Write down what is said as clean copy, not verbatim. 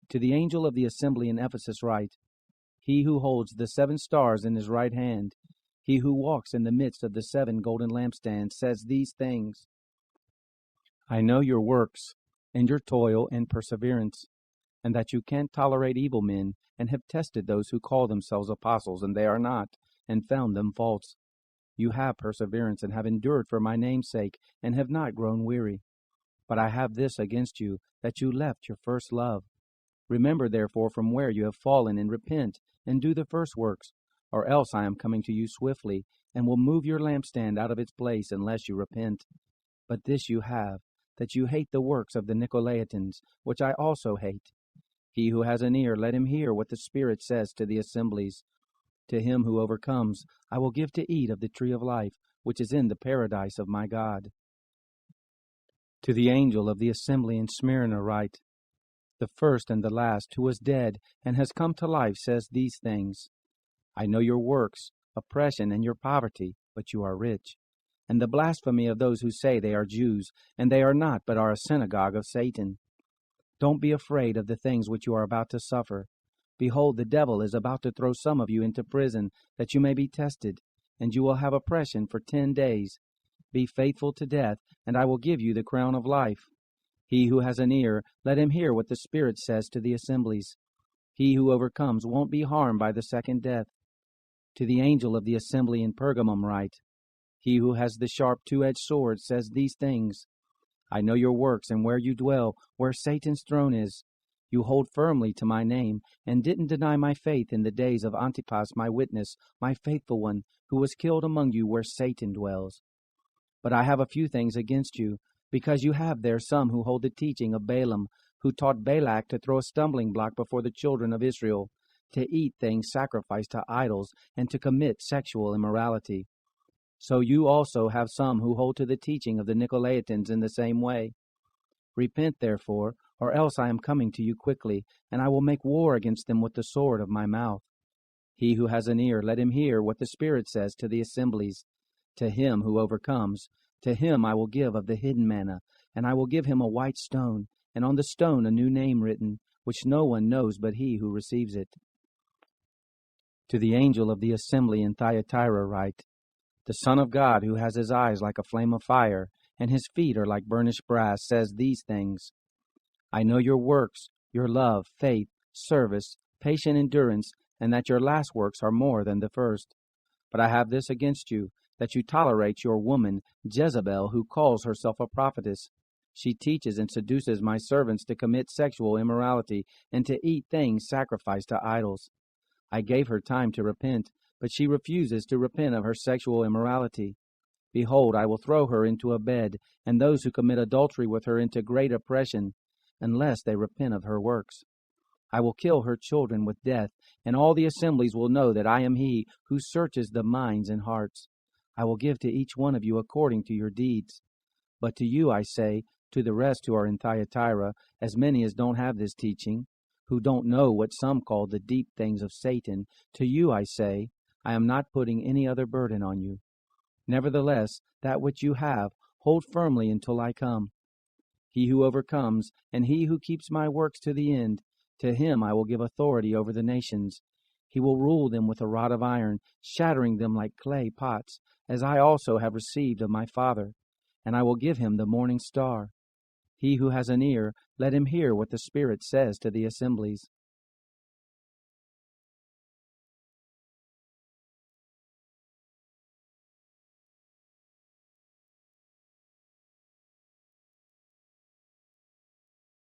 To the angel of the assembly in Ephesus write, He who holds the 7 stars in his right hand, he who walks in the midst of the 7 golden lampstands, says these things: I know your works, and your toil and perseverance, and that you can't tolerate evil men, and have tested those who call themselves apostles, and they are not, and found them false. You have perseverance, and have endured for my name's sake, and have not grown weary. But I have this against you, that you left your first love. Remember therefore from where you have fallen, and repent, and do the first works, or else I am coming to you swiftly, and will move your lampstand out of its place unless you repent. But this you have, that you hate the works of the Nicolaitans, which I also hate. He who has an ear, let him hear what the Spirit says to the assemblies. To him who overcomes, I will give to eat of the tree of life, which is in the paradise of my God. To the angel of the assembly in Smyrna write, The first and the last, who was dead and has come to life, says these things: I know your works, oppression, and your poverty, but you are rich, and the blasphemy of those who say they are Jews, and they are not, but are a synagogue of Satan. Don't be afraid of the things which you are about to suffer. Behold, the devil is about to throw some of you into prison, that you may be tested, and you will have oppression for 10 days. Be faithful to death, and I will give you the crown of life. He who has an ear, let him hear what the Spirit says to the assemblies. He who overcomes won't be harmed by the second death. To the angel of the assembly in Pergamum write, He who has the sharp 2-edged sword says these things: I know your works and where you dwell, where Satan's throne is. You hold firmly to my name, and didn't deny my faith in the days of Antipas my witness, my faithful one, who was killed among you where Satan dwells. But I have a few things against you, because you have there some who hold the teaching of Balaam, who taught Balak to throw a stumbling block before the children of Israel, to eat things sacrificed to idols, and to commit sexual immorality. So you also have some who hold to the teaching of the Nicolaitans in the same way. Repent, therefore, or else I am coming to you quickly, and I will make war against them with the sword of my mouth. He who has an ear, let him hear what the Spirit says to the assemblies. To him who overcomes, to him I will give of the hidden manna, and I will give him a white stone, and on the stone a new name written, which no one knows but he who receives it. To the angel of the assembly in Thyatira write, The Son of God, who has his eyes like a flame of fire, and his feet are like burnished brass, says these things: I know your works, your love, faith, service, patient endurance, and that your last works are more than the first. But I have this against you, that you tolerate your woman, Jezebel, who calls herself a prophetess. She teaches and seduces my servants to commit sexual immorality and to eat things sacrificed to idols. I gave her time to repent, but she refuses to repent of her sexual immorality. Behold, I will throw her into a bed, and those who commit adultery with her into great oppression, unless they repent of her works. I will kill her children with death, and all the assemblies will know that I am he who searches the minds and hearts. I will give to each one of you according to your deeds. But to you I say, to the rest who are in Thyatira, as many as don't have this teaching, who don't know what some call the deep things of Satan, to you I say, I am not putting any other burden on you. Nevertheless, that which you have, hold firmly until I come. He who overcomes, and he who keeps my works to the end, to him I will give authority over the nations. He will rule them with a rod of iron, shattering them like clay pots, as I also have received of my Father. And I will give him the morning star. He who has an ear, let him hear what the Spirit says to the assemblies.